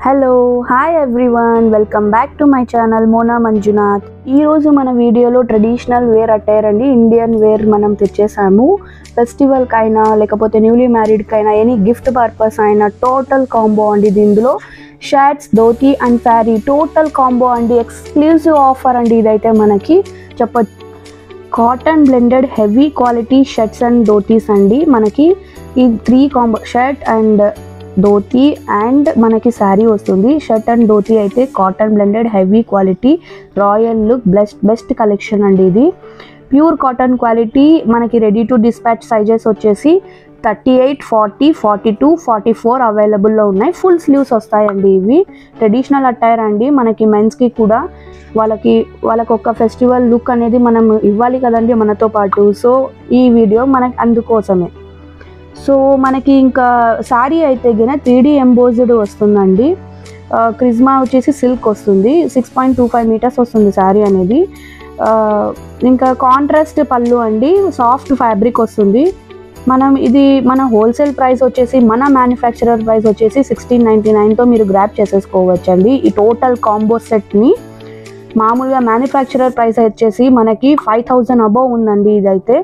Hello hi everyone welcome back to my channel Mona Manjunath. ఈరోజు మన వీడియోలో ట్రెడిషనల్ వేర్ అటైర్ అండి, ఇండియన్ వేర్ మనం తెచ్చేసాము. ఫెస్టివల్కైనా లేకపోతే న్యూలీ మ్యారీడ్కైనా ఎనీ గిఫ్ట్ పర్పస్ అయినా టోటల్ కాంబో అండి. దీనిలో shirts, dhoti and sari total combo అండి. ఎక్స్క్లూజివ్ ఆఫర్ అండి ఇదైతే మనకి చెప్పొచ్చు. Cotton blended heavy quality shirts and dhotis అండి. మనకి ఈ 3 combo shirt and dhoti and మనకి శారీ వస్తుంది. షర్ట్ అండ్ ధోతి అయితే cotton blended heavy quality royal look best collection అండి. ఇది ప్యూర్ కాటన్ క్వాలిటీ. మనకి రెడీ టు డిస్పాచ్ సైజెస్ వచ్చేసి 38, 40, 42, 44 అవైలబుల్లో ఉన్నాయి. ఫుల్ స్లీవ్స్ వస్తాయండి. ఇవి ట్రెడిషనల్ అటైర్ అండి. మనకి మెన్స్కి కూడా వాళ్ళకి ఒక ఫెస్టివల్ లుక్ అనేది మనం ఇవ్వాలి కదండి మనతో పాటు. సో ఈ వీడియో మనకి అందుకోసమే. సో మనకి ఇంకా శారీ అయితే గిన 3D ఎంబోజ్డ్ వస్తుందండి. క్రిజ్మా వచ్చేసి సిల్క్ వస్తుంది. 6.25 మీటర్స్ వస్తుంది శారీ అనేది. ఇంకా కాంట్రాస్ట్ పళ్ళు అండి, సాఫ్ట్ ఫ్యాబ్రిక్ వస్తుంది. ఇది మన హోల్సేల్ ప్రైస్ వచ్చేసి, మన మ్యానుఫ్యాక్చరర్ ప్రైస్ వచ్చేసి 1699తో మీరు గ్రాప్ చేసేసుకోవచ్చు అండి. ఈ టోటల్ కాంబో సెట్ని మామూలుగా మ్యానుఫ్యాక్చరర్ ప్రైస్ వచ్చేసి మనకి 5000 అబోవ్ ఉందండి. ఇదైతే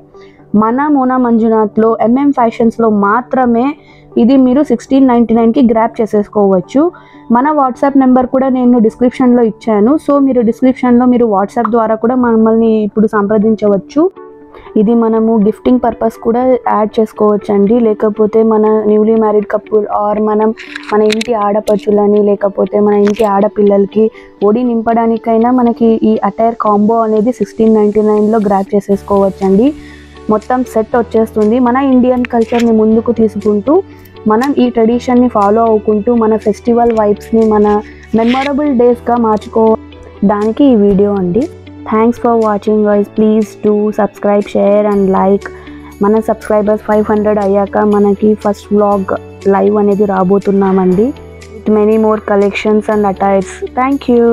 మన మోనా మంజునాథ్లో MM ఫ్యాషన్స్లో మాత్రమే ఇది మీరు 1699కి గ్రాప్ చేసేసుకోవచ్చు. మన వాట్సాప్ నెంబర్ కూడా నేను డిస్క్రిప్షన్లో ఇచ్చాను. సో మీరు డిస్క్రిప్షన్లో మీరు వాట్సాప్ ద్వారా కూడా మమ్మల్ని ఇప్పుడు సంప్రదించవచ్చు. ఇది మనము గిఫ్టింగ్ పర్పస్ కూడా యాడ్ చేసుకోవచ్చు అండి. లేకపోతే మన న్యూలీ మ్యారీడ్ కపుల్ ఆర్ మన ఇంటి ఆడపడుచులని లేకపోతే మన ఇంటి ఆడపిల్లలకి ఒడి నింపడానికైనా మనకి ఈ అటైర్ కాంబో అనేది 1699లో గ్రాప్ చేసేసుకోవచ్చు అండి. మొత్తం సెట్ వచ్చేస్తుంది. మన ఇండియన్ కల్చర్ని ముందుకు తీసుకుంటూ మనం ఈ ట్రెడిషన్ని ఫాలో అవ్వుకుంటూ మన ఫెస్టివల్ వైబ్స్ని మన మెమొరబుల్ డేస్గా మార్చుకోవడానికి ఈ వీడియో అండి. Thanks for watching guys. Please do subscribe, share and like. మన సబ్స్క్రైబర్స్ 500 అయ్యాక మనకి ఫస్ట్ వ్లాగ్ లైవ్ అనేది రాబోతున్నామండి. With many more collections and attires. Thank you.